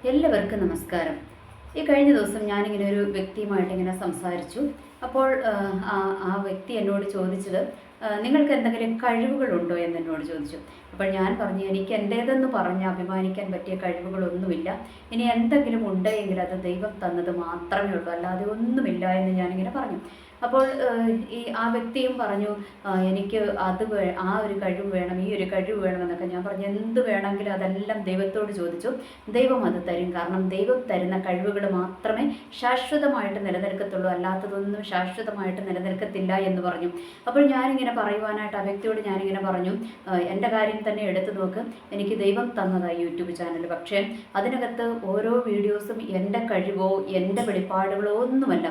എല്ലാവർക്കും നമസ്കാരം. ഈ കഴിഞ്ഞ ദിവസം ഞാനിങ്ങനെ ഒരു വ്യക്തിയുമായിട്ട് ഇങ്ങനെ സംസാരിച്ചു. അപ്പോൾ ആ വ്യക്തി എന്നോട് ചോദിച്ചത്, നിങ്ങൾക്ക് എന്തെങ്കിലും കഴിവുകളുണ്ടോ എന്ന് എന്നോട് ചോദിച്ചു. അപ്പോൾ ഞാൻ പറഞ്ഞു, എനിക്ക് എൻ്റേതെന്ന് പറഞ്ഞ് അഭിമാനിക്കാൻ പറ്റിയ കഴിവുകളൊന്നുമില്ല. ഇനി എന്തെങ്കിലും ഉണ്ടെങ്കിൽ അത് ദൈവം തന്നത് മാത്രമേ ഉള്ളൂ, അല്ലാതെ ഒന്നുമില്ല എന്ന് ഞാനിങ്ങനെ പറഞ്ഞു. അപ്പോൾ ആ വ്യക്തിയും പറഞ്ഞു, എനിക്ക് ആ ഒരു കഴിവ് വേണം, ഈ ഒരു കഴിവ് വേണമെന്നൊക്കെ. ഞാൻ പറഞ്ഞു, എന്ത് വേണമെങ്കിലും അതെല്ലാം ദൈവത്തോട് ചോദിച്ചു, ദൈവം അത് തരും. കാരണം ദൈവം തരുന്ന കഴിവുകൾ മാത്രമേ ശാശ്വതമായിട്ട് നിലനിൽക്കത്തുള്ളൂ, അല്ലാത്തതൊന്നും ശാശ്വതമായിട്ട് നിലനിൽക്കത്തില്ല എന്ന് പറഞ്ഞു. അപ്പോൾ ഞാനിങ്ങനെ പറയുവാനായിട്ട് ആ വ്യക്തിയോട് ഞാനിങ്ങനെ പറഞ്ഞു, എൻ്റെ കാര്യം തന്നെ എടുത്തു നോക്ക്, എനിക്ക് ദൈവം തന്നതായി യൂട്യൂബ് ചാനൽ. പക്ഷേ അതിനകത്ത് ഓരോ വീഡിയോസും എൻ്റെ കഴിവോ എൻ്റെ വെളിപ്പാടുകളോ ഒന്നുമല്ല,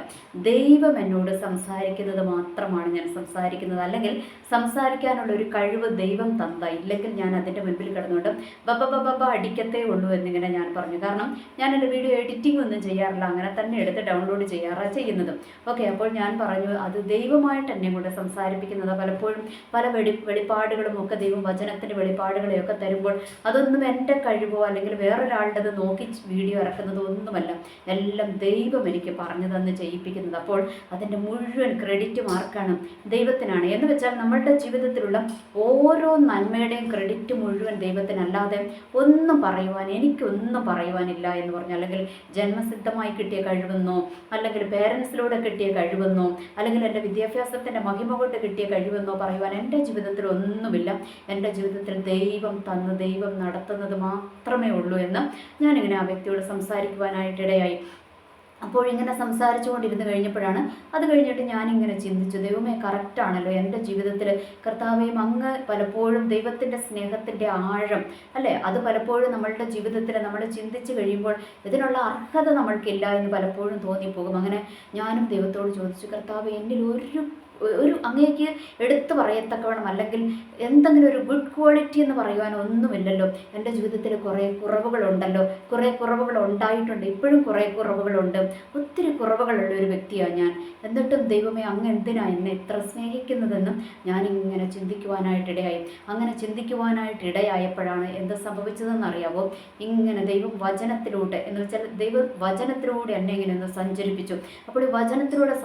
ദൈവം എന്നോട് സംസാരിക്കുന്നത് മാത്രമാണ് ഞാൻ സംസാരിക്കുന്നത്. അല്ലെങ്കിൽ സംസാരിക്കാനുള്ള ഒരു കഴിവ് ദൈവം തന്നതായി, ഇല്ലെങ്കിൽ ഞാൻ അതിൻ്റെ മുൻപിൽ കിടന്നുകൊണ്ട് ബബ അടിക്കത്തേ ഉള്ളൂ എന്നിങ്ങനെ ഞാൻ പറഞ്ഞു. കാരണം ഞാൻ എൻ്റെ വീഡിയോ എഡിറ്റിംഗ് ഒന്നും ചെയ്യാറില്ല, അങ്ങനെ തന്നെ എടുത്ത് ഡൗൺലോഡ് ചെയ്യാറാണ് ചെയ്യുന്നത്. ഓക്കെ, അപ്പോൾ ഞാൻ പറഞ്ഞു, അത് ദൈവമായിട്ട് എന്നെ കൊണ്ട് സംസാരിപ്പിക്കുന്നത്. പലപ്പോഴും പല വെളിപ്പാടുകളും ഒക്കെ ദൈവം വചനത്തിൻ്റെ വെളിപ്പാടുകളെയൊക്കെ തരുമ്പോൾ അതൊന്നും എൻ്റെ കഴിവോ അല്ലെങ്കിൽ വേറൊരാളുടേത് നോക്കി വീഡിയോ ഇറക്കുന്നതോ ഒന്നുമല്ല, എല്ലാം ദൈവം എനിക്ക് പറഞ്ഞു തന്ന് ചെയ്യിപ്പിക്കുന്നത്. അപ്പോൾ അതിൻ്റെ മുഴുവൻ ക്രെഡിറ്റും ആർക്കാണ്? ദൈവത്തിനാണ്. എന്ന് വെച്ചാൽ നമ്മളുടെ ജീവിതത്തിലുള്ള ഓരോ നന്മയുടെയും ക്രെഡിറ്റ് മുഴുവൻ ദൈവത്തിനല്ലാതെ എനിക്കൊന്നും പറയുവാനില്ല എന്ന് പറഞ്ഞു. അല്ലെങ്കിൽ ജന്മസിദ്ധമായി കിട്ടിയ കഴിവെന്നോ, അല്ലെങ്കിൽ പേരൻസിലൂടെ കിട്ടിയ കഴിവെന്നോ, അല്ലെങ്കിൽ എൻ്റെ വിദ്യാഭ്യാസത്തിൻ്റെ മഹിമ കൊണ്ട് കിട്ടിയ കഴിവെന്നോ പറയുവാൻ എൻ്റെ ജീവിതത്തിൽ ഒന്നുമില്ല. എൻ്റെ ജീവിതത്തിൽ ദൈവം തന്ന് ദൈവം നടത്തുന്നത് മാത്രമേ ഉള്ളൂ എന്ന് ഞാനിങ്ങനെ ആ വ്യക്തിയോട് സംസാരിക്കുവാനായിട്ടിടയായി. അപ്പോൾ ഇങ്ങനെ സംസാരിച്ചു കൊണ്ടിരുന്ന് കഴിഞ്ഞപ്പോഴാണ്, അത് കഴിഞ്ഞിട്ട് ഞാനിങ്ങനെ ചിന്തിച്ചു, ദൈവമേ, കറക്റ്റാണല്ലോ എൻ്റെ ജീവിതത്തിൽ. കർത്താവേയും അങ്ങ് പലപ്പോഴും ദൈവത്തിൻ്റെ സ്നേഹത്തിൻ്റെ ആഴം അല്ലേ, അത് പലപ്പോഴും നമ്മളുടെ ജീവിതത്തിൽ നമ്മൾ ചിന്തിച്ച് കഴിയുമ്പോൾ ഇതിനുള്ള അർഹത നമ്മൾക്കില്ല എന്ന് പലപ്പോഴും തോന്നിപ്പോകും. അങ്ങനെ ഞാനും ദൈവത്തോട് ചോദിച്ചു, കർത്താവ്, എന്നിൽ ഒരു അങ്ങേക്ക് എടുത്തു പറയത്തക്കവണ്ണം അല്ലെങ്കിൽ എന്തെങ്കിലും ഒരു ഗുഡ് ക്വാളിറ്റി എന്ന് പറയുവാൻ ഒന്നുമില്ലല്ലോ. എൻ്റെ ജീവിതത്തിൽ കുറേ കുറവുകളുണ്ടല്ലോ, കുറേ കുറവുകൾ ഉണ്ടായിട്ടുണ്ട്, ഇപ്പോഴും കുറേ കുറവുകളുണ്ട്, ഒത്തിരി കുറവുകളുള്ള ഒരു വ്യക്തിയാണ് ഞാൻ. എന്നിട്ടും ദൈവമേ, അങ്ങ് എന്തിനാണ് എന്നെ ഇത്ര സ്നേഹിക്കുന്നതെന്നും ഞാനിങ്ങനെ ചിന്തിക്കുവാനായിട്ടിടയായി. അങ്ങനെ ചിന്തിക്കുവാനായിട്ടിടയായപ്പോഴാണ് എന്ത് സംഭവിച്ചതെന്നറിയാവോ? ഇങ്ങനെ ദൈവം വചനത്തിലൂടെ, എന്ന് വെച്ചാൽ ദൈവം വചനത്തിലൂടെ എന്നെ ഇങ്ങനെ ഒന്ന് സഞ്ചരിപ്പിച്ചു. അപ്പോൾ ഈ വചനത്തിലൂടെ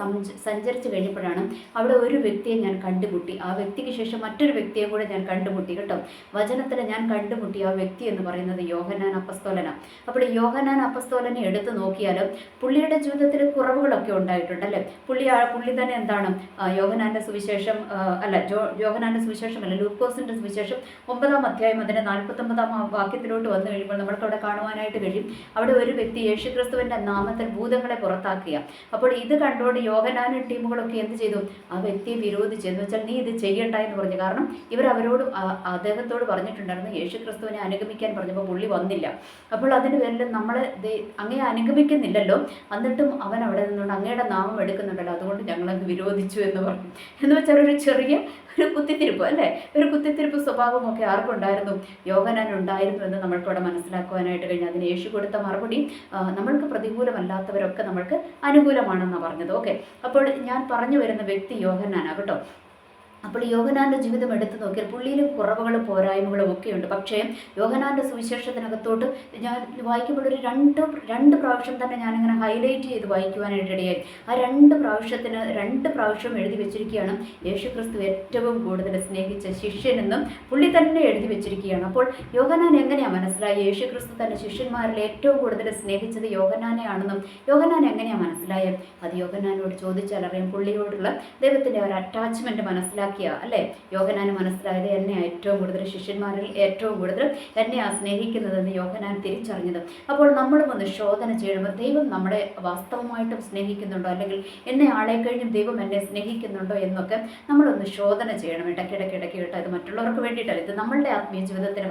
സഞ്ചരിച്ച് കഴിഞ്ഞപ്പോഴാണ് അവിടെ ഒരു വ്യക്തിയെ ഞാൻ കണ്ടുമുട്ടി. ആ വ്യക്തിക്ക് ശേഷം മറ്റൊരു വ്യക്തിയെ കൂടെ ഞാൻ കണ്ടുമുട്ടി കേട്ടോ. വചനത്തിൽ ഞാൻ കണ്ടുമുട്ടി ആ വ്യക്തി എന്ന് പറയുന്നത് യോഹന്നാൻ അപ്പസ്തോലനാണ്. അപ്പോൾ യോഹന്നാൻ അപ്പസ്തോലനെ എടുത്ത് നോക്കിയാലും പുള്ളിയുടെ ജീവിതത്തിൽ കുറവുകളൊക്കെ ഉണ്ടായിട്ടുണ്ടല്ലേ. പുള്ളി തന്നെ എന്താണ്, യോഹന്നാൻ്റെ സുവിശേഷം യോഹന്നാൻ്റെ സുവിശേഷമല്ല, ലൂക്കോസിൻ്റെ സുവിശേഷം 9-ാം അധ്യായം അതിൻ്റെ 49-ാം വാക്യത്തിലോട്ട് വന്നു കഴിയുമ്പോൾ നമ്മൾക്ക് അവിടെ കാണുവാനായിട്ട് കഴിയും. അവിടെ ഒരു വ്യക്തി യേശുക്രിസ്തുവിൻ്റെ നാമത്തിൽ ഭൂതങ്ങളെ പുറത്താക്കുക. അപ്പോൾ ഇത് കണ്ടുകൊണ്ട് യോഹന്നാനും ടീമുകളൊക്കെ എന്ത് ചെയ്തു? ആ വ്യക്തിയെ വിരോധിച്ചു. എന്ന് വെച്ചാൽ നീ ഇത് ചെയ്യണ്ട എന്ന് പറഞ്ഞു. കാരണം അദ്ദേഹത്തോട് പറഞ്ഞിട്ടുണ്ടായിരുന്നു, യേശുക്രിസ്തുവിനെ അനുഗമിക്കാൻ പറഞ്ഞപ്പോൾ പുള്ളി വന്നില്ല. അപ്പോൾ അതിന് പേരിൽ നമ്മൾ അങ്ങേ അനുഗമിക്കുന്നില്ലല്ലോ, എന്നിട്ടും അവൻ അവിടെ നിന്നുകൊണ്ട് അങ്ങയുടെ നാമം എടുക്കുന്നുണ്ടല്ലോ, അതുകൊണ്ട് ഞങ്ങളങ്ങ് വിരോധിച്ചു എന്ന് പറഞ്ഞു. എന്ന് വെച്ചാൽ ഒരു കുത്തിത്തിരിപ്പ് അല്ലേ, ഒരു കുത്തിത്തിരിപ്പ് സ്വഭാവമൊക്കെ ആർക്കുണ്ടായിരുന്നു? യോഹന്നാനുണ്ടായിരുന്നു എന്ന് നമ്മൾക്കവിടെ മനസ്സിലാക്കുവാനായിട്ട് കഴിഞ്ഞു. അതിന് യേശു കൊടുത്ത മറുപടി, നമ്മൾക്ക് പ്രതികൂലമല്ലാത്തവരൊക്കെ നമ്മൾക്ക് അനുകൂലമാണെന്നാണ് പറഞ്ഞത്. ഓക്കെ, അപ്പോൾ ഞാൻ പറഞ്ഞു വരുന്ന വ്യക്തി യോഹന്നാനാണ് കേട്ടോ. അപ്പോൾ യോഹന്നാൻ്റെ ജീവിതം എടുത്തു നോക്കിയാൽ പുള്ളിയിലും കുറവുകളും പോരായ്മകളും ഒക്കെയുണ്ട്. പക്ഷേ യോഹന്നാൻ്റെ സുവിശേഷത്തിനകത്തോട്ട് ഞാൻ വായിക്കുമ്പോൾ ഒരു രണ്ട് പ്രാവശ്യം തന്നെ ഞാനിങ്ങനെ ഹൈലൈറ്റ് ചെയ്ത് വായിക്കുവാനായിട്ടിടയായി. ആ രണ്ട് പ്രാവശ്യം എഴുതി വെച്ചിരിക്കുകയാണ്, യേശുക്രിസ്തു ഏറ്റവും കൂടുതൽ സ്നേഹിച്ച ശിഷ്യനെന്നും പുള്ളി തന്നെ എഴുതി വെച്ചിരിക്കുകയാണ്. അപ്പോൾ യോഹന്നാൻ എങ്ങനെയാണ് മനസ്സിലായി യേശുക്രിസ്തു തൻ്റെ ശിഷ്യന്മാരിൽ ഏറ്റവും കൂടുതൽ സ്നേഹിച്ചത് യോഹന്നാനെയാണെന്നും യോഹന്നാൻ എങ്ങനെയാണ് മനസ്സിലായത്? അത് യോഹന്നാനോട് ചോദിച്ചാൽ അറിയാം. പുള്ളിയോടുള്ള ദൈവത്തിൻ്റെ ഒരു അറ്റാച്ച്മെൻറ്റ് മനസ്സിലാക്കി അല്ലേ യോഹന്നാന് മനസ്സിലായത്, എന്നെ ഏറ്റവും കൂടുതൽ ശിഷ്യന്മാരിൽ ഏറ്റവും കൂടുതൽ എന്നെയാണ് സ്നേഹിക്കുന്നതെന്ന് യോഹന്നാൻ തിരിച്ചറിഞ്ഞത്. അപ്പോൾ നമ്മളും ഒന്ന് ശോധന ചെയ്യണം, ദൈവം നമ്മളെ വാസ്തവമായിട്ടും സ്നേഹിക്കുന്നുണ്ടോ, അല്ലെങ്കിൽ എന്നെ ആളെ കഴിഞ്ഞും ദൈവം എന്നെ സ്നേഹിക്കുന്നുണ്ടോ എന്നൊക്കെ നമ്മളൊന്ന് ശോധന ചെയ്യണം. ഇടയ്ക്കിടയ്ക്ക് കേട്ടോ, ഇത് മറ്റുള്ളവർക്ക് വേണ്ടിയിട്ടല്ല, ഇത് നമ്മളുടെ ആത്മീയ ജീവിതത്തിന്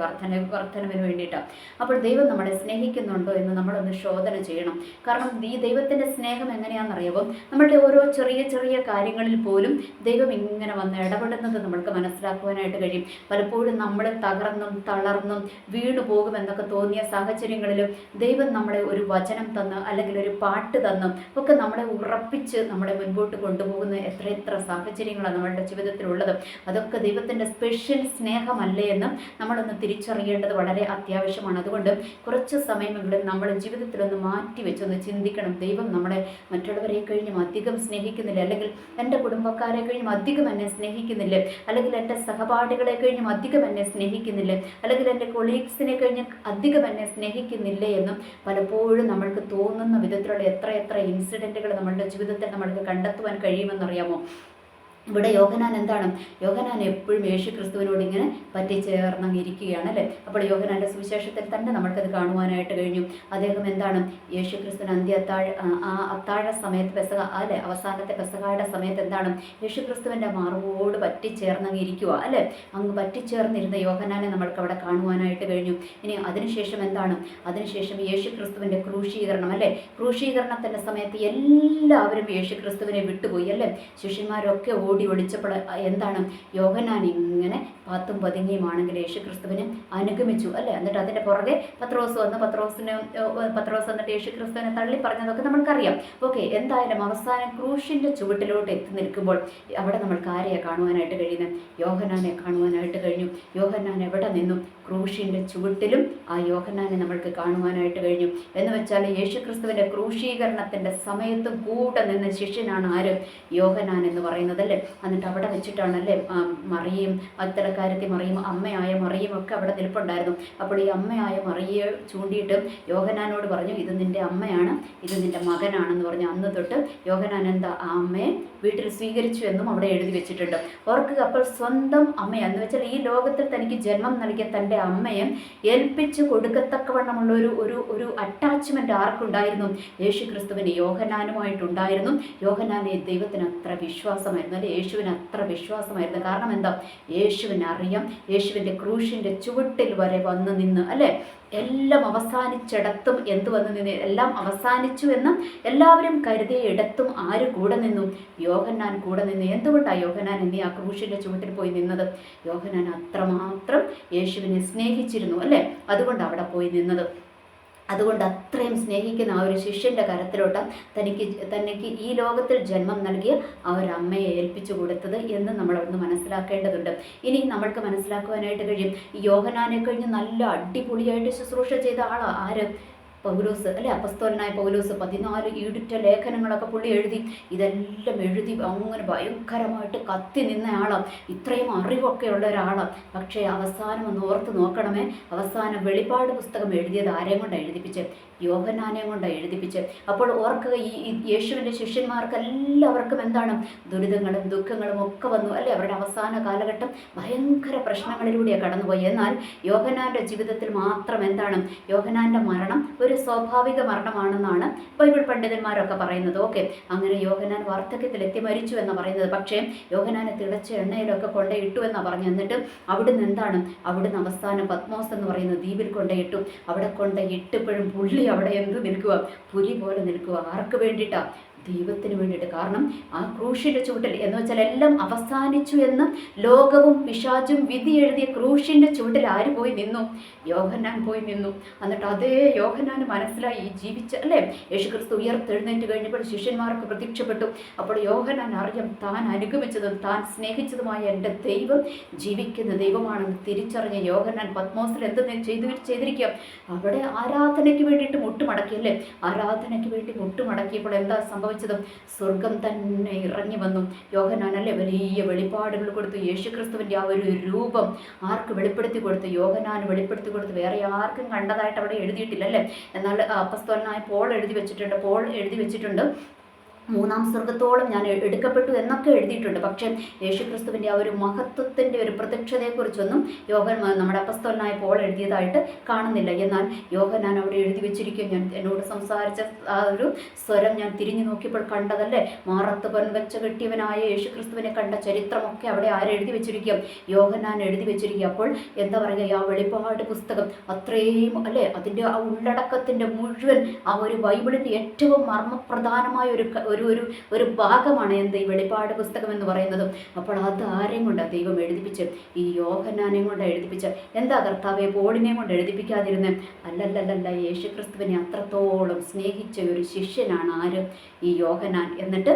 വർധനവിന് വേണ്ടിയിട്ടാണ്. അപ്പോൾ ദൈവം നമ്മളെ സ്നേഹിക്കുന്നുണ്ടോ എന്ന് നമ്മളൊന്ന് ശോധന ചെയ്യണം. കാരണം ഈ ദൈവത്തിൻ്റെ സ്നേഹം എങ്ങനെയാണെന്നറിയാമോ? നമ്മളുടെ ഓരോ ചെറിയ കാര്യങ്ങളിൽ പോലും ദൈവം ഇങ്ങനെ വന്ന് ഇടപെടുന്നത് നമ്മൾക്ക് മനസ്സിലാക്കുവാനായിട്ട് കഴിയും. പലപ്പോഴും നമ്മൾ തകർന്നും തളർന്നും വീണു പോകുമെന്നൊക്കെ തോന്നിയ സാഹചര്യങ്ങളിലും ദൈവം നമ്മളെ ഒരു വചനം തന്ന് അല്ലെങ്കിൽ ഒരു പാട്ട് തന്നും ഒക്കെ നമ്മളെ ഉറപ്പിച്ച് നമ്മളെ മുൻപോട്ട് കൊണ്ടുപോകുന്ന എത്ര സാഹചര്യങ്ങളാണ് നമ്മളുടെ ജീവിതത്തിലുള്ളത്. അതൊക്കെ ദൈവത്തിൻ്റെ സ്പെഷ്യൽ സ്നേഹമല്ലേ എന്ന് നമ്മളൊന്ന് തിരിച്ചറിയേണ്ടത് വളരെ അത്യാവശ്യമാണ്. അതുകൊണ്ട് കുറച്ച് സമയമെങ്കിലും നമ്മൾ ജീവിതത്തിലൊന്ന് മാറ്റി വെച്ചൊന്ന് ചിന്തിക്കണം. ദൈവം നമ്മളെ മറ്റുള്ളവരെ കഴിഞ്ഞും അധികം സ്നേഹിക്കുന്നില്ല, അല്ലെങ്കിൽ എൻ്റെ കുടുംബക്കാരെ കഴിഞ്ഞും അധികം എന്നെ സ്നേഹിക്കുന്നില്ലേ, അല്ലെങ്കിൽ എൻ്റെ സഹപാഠികളെ കഴിഞ്ഞും അധികം എന്നെ സ്നേഹിക്കുന്നില്ലേ, അല്ലെങ്കിൽ എൻ്റെ കൊളീഗ്സിനെ കഴിഞ്ഞ് അധികം എന്നെ സ്നേഹിക്കുന്നില്ലേ എന്നും പലപ്പോഴും നമ്മൾക്ക് തോന്നുന്ന വിധത്തിലുള്ള എത്ര ഇൻസിഡൻറ്റുകൾ നമ്മളുടെ ജീവിതത്തിൽ നമ്മൾക്ക് കണ്ടെത്തുവാൻ കഴിയുമെന്നറിയാമോ? ഇവിടെ യോഹന്നാൻ എന്താണ്? യോഹന്നാൻ എപ്പോഴും യേശു ക്രിസ്തുവിനോട് ഇങ്ങനെ പറ്റിച്ചേർന്നിരിക്കുകയാണ് അല്ലേ. അപ്പോൾ യോഹന്നാൻ്റെ സുവിശേഷത്തിൽ തന്നെ നമ്മൾക്കത് കാണുവാനായിട്ട് കഴിഞ്ഞു. അദ്ദേഹം എന്താണ്, യേശു ക്രിസ്തുവിന് അത്താഴ സമയത്ത് അല്ലെ, അവസാനത്തെ പെസഹായുടെ സമയത്ത് എന്താണ്, യേശു ക്രിസ്തുവിൻ്റെ മാർവോട് പറ്റിച്ചേർന്നിരിക്കുക അല്ലേ. അങ്ങ് പറ്റിച്ചേർന്നിരുന്ന യോഹന്നാനെ നമ്മൾക്ക് അവിടെ കാണുവാനായിട്ട് കഴിഞ്ഞു. ഇനി അതിനുശേഷം എന്താണ്, അതിനുശേഷം യേശു ക്രിസ്തുവിൻ്റെ ക്രൂശീകരണം അല്ലേ. ക്രൂശീകരണത്തിൻ്റെ സമയത്ത് എല്ലാവരും യേശു ക്രിസ്തുവിനെ വിട്ടുപോയി അല്ലേ. ശിഷ്യന്മാരൊക്കെ ഓടി ഒളിച്ചപ്പോൾ എന്താണ്, യോഹന്നാൻ ഇങ്ങനെ പാത്തും പതുങ്ങിയുമാണെങ്കിൽ യേശു ക്രിസ്തുവിനെ അനുഗമിച്ചു അല്ലേ. എന്നിട്ട് അതിൻ്റെ പുറകെ പത്രോസ് വന്ന് പത്രോസ് എന്നിട്ട് യേശു ക്രിസ്തുവിനെ തള്ളി പറഞ്ഞതൊക്കെ നമ്മൾക്കറിയാം. ഓക്കെ, എന്തായാലും അവസാനം ക്രൂശിൻ്റെ ചുവട്ടിലോട്ട് എത്തി നിൽക്കുമ്പോൾ അവിടെ നമ്മൾക്ക് ആരെയാണ് കാണുവാനായിട്ട് കഴിയുന്നത്? യോഹന്നാനെ കാണുവാനായിട്ട് കഴിഞ്ഞു. യോഹന്നാൻ എവിടെ നിന്നു? ക്രൂശിൻ്റെ ചുവട്ടിലും ആ യോഹന്നാനെ നമ്മൾക്ക് കാണുവാനായിട്ട് കഴിഞ്ഞു. എന്ന് വെച്ചാൽ യേശു ക്രിസ്തുവിൻ്റെ ക്രൂശീകരണത്തിൻ്റെ സമയത്തും കൂടെ നിന്ന ശിഷ്യനാണ് ആര്? യോഹന്നാൻ എന്ന് പറയുന്നത് അല്ലേ. എന്നിട്ട് അവിടെ വെച്ചിട്ടാണല്ലേ മറിയയും അത്തരക്കാരത്തി മറിയും അമ്മയായ മറിയും ഒക്കെ അവിടെ നിൽപ്പുണ്ടായിരുന്നു. അപ്പോൾ ഈ അമ്മയായ മറിയെ ചൂണ്ടിയിട്ട് യോഹന്നാനോട് പറഞ്ഞു, ഇത് നിൻ്റെ അമ്മയാണ്, ഇത് നിൻ്റെ മകനാണെന്ന് പറഞ്ഞു. അന്ന് തൊട്ട് യോഹന്നാൻ എന്താ, ആ അമ്മയെ വീട്ടിൽ സ്വീകരിച്ചു എന്നും അവിടെ എഴുതി വെച്ചിട്ടുണ്ട്. ഓർക്കുക, അപ്പോൾ സ്വന്തം അമ്മയെന്ന് വെച്ചാൽ ഈ ലോകത്തിൽ തനിക്ക് ജന്മം നൽകിയ തൻ്റെ അമ്മയെ ഏൽപ്പിച്ച് കൊടുക്കത്തക്കവണ്ണമുള്ള ഒരു അറ്റാച്ച്മെൻറ്റ് ആർക്കുണ്ടായിരുന്നു? യേശു ക്രിസ്തുവിന് യോഹന്നാനുമായിട്ടുണ്ടായിരുന്നു. യോഹന്നാനെ ദൈവത്തിന് അത്ര വിശ്വാസമായിരുന്നു അല്ലെ, യേശുവിന് അത്ര വിശ്വാസമായിരുന്നു. കാരണം എന്താ, യേശുവിനെ അറിയാം. യേശുവിൻ്റെ ക്രൂശിൻ്റെ ചുവട്ടിൽ വരെ വന്ന് നിന്ന് അല്ലേ. എല്ലാം അവസാനിച്ചിടത്തും എന്ത് വന്ന് നിന്ന്, എല്ലാം അവസാനിച്ചു എന്ന് എല്ലാവരും കരുതിയ ഇടത്തും ആര് കൂടെ നിന്നു? യോഹന്നാൻ കൂടെ നിന്നു. എന്തുകൊണ്ടാണ് യോഹന്നാൻ എന്നീ ആ ക്രൂശിൻ്റെ ചുവട്ടിൽ പോയി നിന്നത്? യോഹന്നാൻ അത്രമാത്രം യേശുവിനെ സ്നേഹിച്ചിരുന്നു അല്ലേ. അതുകൊണ്ട് അവിടെ പോയി നിന്നത്. അതുകൊണ്ട് അത്രയും സ്നേഹിക്കുന്ന ആ ഒരു ശിഷ്യൻ്റെ കരത്തിലോട്ട് തനിക്ക് ഈ ലോകത്തിൽ ജന്മം നൽകിയ ആ ഒരു അമ്മയെ ഏൽപ്പിച്ചു കൊടുത്തത് എന്ന് നമ്മളൊന്ന് മനസ്സിലാക്കേണ്ടതുണ്ട്. ഇനി നമ്മൾക്ക് മനസ്സിലാക്കുവാനായിട്ട് കഴിയും, ഈ യോഹന്നാനെ കഴിഞ്ഞ് നല്ല അടിപൊളിയായിട്ട് ശുശ്രൂഷ ചെയ്ത ആളാണ് ആര്? പൗലോസ് അല്ലെ. അപ്പസ്തോലനായ പൗലോസ് 14 ഈടുറ്റ ലേഖനങ്ങളൊക്കെ പുള്ളി എഴുതി. ഇതെല്ലാം എഴുതി അങ്ങനെ ഭയങ്കരമായിട്ട് കത്തി നിന്ന ആളാണ്, ഇത്രയും അറിവൊക്കെ ഉള്ള ഒരാളാണ്. പക്ഷേ അവസാനം ഒന്ന് ഓർത്ത് നോക്കണമേ, അവസാനം വെളിപ്പാട് പുസ്തകം എഴുതിയത് ആരെയും കൊണ്ടാണ് എഴുതിപ്പിച്ചത്? യോഹന്നാനെയും കൊണ്ടാണ് എഴുതിപ്പിച്ചത്. അപ്പോൾ ഓർക്കുക, ഈ യേശുവിൻ്റെ ശിഷ്യന്മാർക്ക് എല്ലാവർക്കും എന്താണ്, ദുരിതങ്ങളും ദുഃഖങ്ങളും ഒക്കെ വന്നു അല്ലേ. അവരുടെ അവസാന കാലഘട്ടം ഭയങ്കര പ്രശ്നങ്ങളിലൂടെയാണ് കടന്നുപോയി. എന്നാൽ യോഹന്നാൻ്റെ ജീവിതത്തിൽ മാത്രം എന്താണ്, യോഹന്നാൻ്റെ മരണം ഒരു സ്വാഭാവിക മരണമാണെന്നാണ് ബൈബിൾ പണ്ഡിതന്മാരൊക്കെ പറയുന്നത്. ഓക്കെ, അങ്ങനെ യോഹന്നാൻ വാർദ്ധക്യത്തിലെത്തി മരിച്ചു എന്നാണ് പറയുന്നത്. പക്ഷേ യോഹന്നാനെ തിളച്ച എണ്ണയിലൊക്കെ കൊണ്ടേയിട്ടു എന്നാണ് പറഞ്ഞു. എന്നിട്ട് അവിടുന്ന് എന്താണ്, അവിടുന്ന് അവസാനം പത്മോസ് എന്ന് പറയുന്ന ദ്വീപിൽ കൊണ്ടേയിട്ടു. അവിടെ കൊണ്ടേയിട്ടപ്പോഴും പുള്ളി അവിടെ എന്ത് നിൽക്കുക, പുലി പോലെ നിൽക്കുക. ആർക്ക് വേണ്ടിയിട്ടാണ്? ദൈവത്തിന് വേണ്ടിയിട്ട്. കാരണം ആ ക്രൂശിൻ്റെ ചുവട്ടിൽ എന്ന് വെച്ചാൽ എല്ലാം അവസാനിച്ചു എന്ന് ലോകവും പിശാചും വിധി എഴുതിയ ക്രൂശിൻ്റെ ചുവട്ടിൽ ആര് പോയി നിന്നു? യോഹന്നാൻ പോയി നിന്നു. എന്നിട്ട് അതേ യോഹന്നാന് മനസ്സിലായി, ഈ ജീവിച്ച അല്ലേ യേശുക്രിസ്തു ഉയർത്തെഴുന്നേറ്റ് കഴിഞ്ഞപ്പോൾ ശിഷ്യന്മാർക്ക് പ്രത്യക്ഷപ്പെട്ടു. അപ്പോൾ യോഹന്നാൻ അറിയാം, താൻ അനുഗമിച്ചതും താൻ സ്നേഹിച്ചതുമായ എൻ്റെ ദൈവം ജീവിക്കുന്ന ദൈവമാണെന്ന് തിരിച്ചറിഞ്ഞ യോഹന്നാൻ പത്മോസിൽ എന്ത് ചെയ്തിരിക്കുക, അവിടെ ആരാധനയ്ക്ക് വേണ്ടിയിട്ട് മുട്ടുമടക്കി അല്ലേ. ആരാധനയ്ക്ക് വേണ്ടി മുട്ടുമടക്കിയപ്പോൾ എന്താ സംഭവിച്ചത്? സ്വർഗം തന്നെ ഇറങ്ങി വന്നു. യോഹന്നാൻ അല്ലേ വലിയ വെളിപ്പാടുകൾ കൊടുത്തു. യേശുക്രിസ്തുവിൻ്റെ ആ ഒരു രൂപം ആർക്ക് വെളിപ്പെടുത്തി കൊടുത്തു? യോഹന്നാൻ വെളിപ്പെടുത്തി കൊടുത്തു. വേറെ ആർക്കും കണ്ടതായിട്ട് അവിടെ എഴുതിയിട്ടില്ല അല്ലേ. എന്നാൽ അപ്പസ്തോലനായ പോൾ എഴുതി വെച്ചിട്ടുണ്ട് മൂന്നാം സ്വർഗത്തോളം ഞാൻ എടുക്കപ്പെട്ടു എന്നൊക്കെ എഴുതിയിട്ടുണ്ട്. പക്ഷേ യേശുക്രിസ്തുവിൻ്റെ ആ ഒരു മഹത്വത്തിൻ്റെ ഒരു പ്രത്യക്ഷതയെക്കുറിച്ചൊന്നും നമ്മുടെ അപ്പസ്തോലനായ പോൾ എഴുതിയതായിട്ട് കാണുന്നില്ല. എന്നാൽ യോഹന്നാൻ അവിടെ എഴുതി വെച്ചിരിക്കും. ഞാൻ എന്നോട് സംസാരിച്ച ആ ഒരു സ്വരം ഞാൻ തിരിഞ്ഞു നോക്കിയപ്പോൾ കണ്ടതല്ലേ, മാറത്ത് പൊൻവച്ച കെട്ടിയവനായ യേശുക്രിസ്തുവിനെ കണ്ട ചരിത്രമൊക്കെ അവിടെ ആരെഴുതി വെച്ചിരിക്കും? യോഹന്നാൻ എഴുതി വെച്ചിരിക്കുക. അപ്പോൾ എന്താ പറയുക, ആ വെളിപ്പാട് പുസ്തകം അത്രയും അല്ലേ, അതിൻ്റെ ആ ഉള്ളടക്കത്തിൻ്റെ മുഴുവൻ ആ ഒരു ബൈബിളിൻ്റെ ഏറ്റവും മർമ്മപ്രധാനമായ ഒരു ഒരു ഒരു ഒരു ഭാഗമാണ് എന്ത് ഈ വെളിപ്പാട് പുസ്തകം എന്ന് പറയുന്നതും. അപ്പോൾ അത് ആരെയും കൊണ്ടാണ് ദൈവം എഴുതിപ്പിച്ച്? ഈ യോഹന്നാനെയും കൊണ്ട് എഴുതിപ്പിച്ച്. എന്താ കർത്താവെ പോളിനെയും കൊണ്ട് എഴുതിപ്പിക്കാതിരുന്ന്? അല്ലല്ലല്ല, യേശുക്രിസ്തുവിനെ അത്രത്തോളം സ്നേഹിച്ച ഒരു ശിഷ്യനാണ് ആര്? ഈ യോഹന്നാൻ. എന്നിട്ട്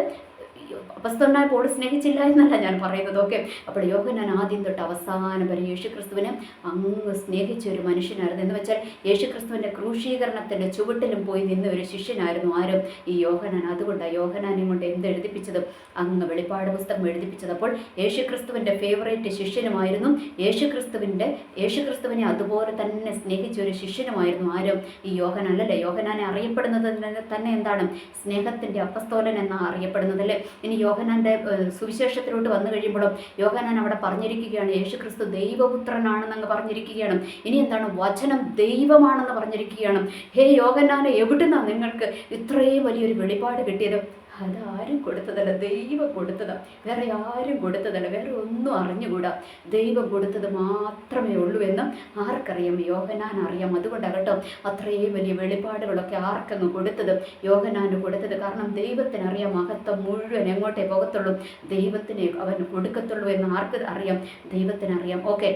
അപ്പസ്തലനായ പോൾ സ്നേഹിച്ചില്ല എന്നല്ല ഞാൻ പറയുന്നത്. ഓക്കെ, അപ്പോൾ യോഹന്നാൻ ആദ്യം തൊട്ട് അവസാനം വരെ യേശുക്രിസ്തുവിനെ അങ്ങ് സ്നേഹിച്ച ഒരു മനുഷ്യനായിരുന്നു. എന്ന് വെച്ചാൽ യേശുക്രിസ്തുവിൻ്റെ ക്രൂശീകരണത്തിൻ്റെ ചുവട്ടിലും പോയി നിന്ന ഒരു ശിഷ്യനായിരുന്നു ആരും? ഈ യോഹന്നാൻ. അതുകൊണ്ടാണ് യോഹന്നാനെയും കൊണ്ട് എന്ത് എഴുതിപ്പിച്ചത്? അങ്ങ് വെളിപ്പാട് പുസ്തകം എഴുതിപ്പിച്ചത്. അപ്പോൾ യേശുക്രിസ്തുവിൻ്റെ ഫേവറേറ്റ് ശിഷ്യനുമായിരുന്നു. യേശുക്രിസ്തുവിനെ അതുപോലെ തന്നെ സ്നേഹിച്ച ഒരു ശിഷ്യനുമായിരുന്നു ആരും? ഈ യോഹന്നാൻ. അല്ലല്ലേ? യോഹന്നാനെ അറിയപ്പെടുന്നത് തന്നെ എന്താണ്? സ്നേഹത്തിൻ്റെ അപ്പസ്തോലൻ എന്നാണ് അറിയപ്പെടുന്നതല്ലേ? ഇനി യോഹന്നാൻ്റെ സുവിശേഷത്തിലോട്ട് വന്നു കഴിയുമ്പോഴും യോഹന്നാൻ അവിടെ പറഞ്ഞിരിക്കുകയാണ് യേശുക്രിസ്തു ദൈവപുത്രനാണെന്ന് അങ്ങ് പറഞ്ഞിരിക്കുകയാണ്. ഇനി എന്താണ്? വചനം ദൈവമാണെന്ന് പറഞ്ഞിരിക്കുകയാണ്. ഹേ യോഹന്നാനെ, എവിടുന്നാണ് നിങ്ങൾക്ക് ഇത്രയും വലിയൊരു വെളിപ്പാട് കിട്ടിയത്? അതാരും കൊടുത്തതല്ല, ദൈവം കൊടുത്തതാണ്. വേറെ ആരും കൊടുത്തതല്ല, വേറെ ഒന്നും അറിഞ്ഞുകൂടാ. ദൈവം കൊടുത്തത് മാത്രമേ ഉള്ളൂ എന്ന് ആർക്കറിയാം? യോഹന്നാൻ അറിയാം. അതുകൊണ്ടാണ് കേട്ടോ അത്രയും വലിയ വെളിപ്പാടുകളൊക്കെ ആർക്കങ്ങ് കൊടുത്തത്? യോഹന്നാന് കൊടുത്തത്. കാരണം ദൈവത്തിനറിയാം മഹത്വം മുഴുവൻ എങ്ങോട്ടേ പോകത്തുള്ളൂ, ദൈവത്തിനെ അവൻ കൊടുക്കത്തുള്ളൂ എന്ന് ആർക്ക് അറിയാം? ദൈവത്തിനറിയാം. ഓക്കെ,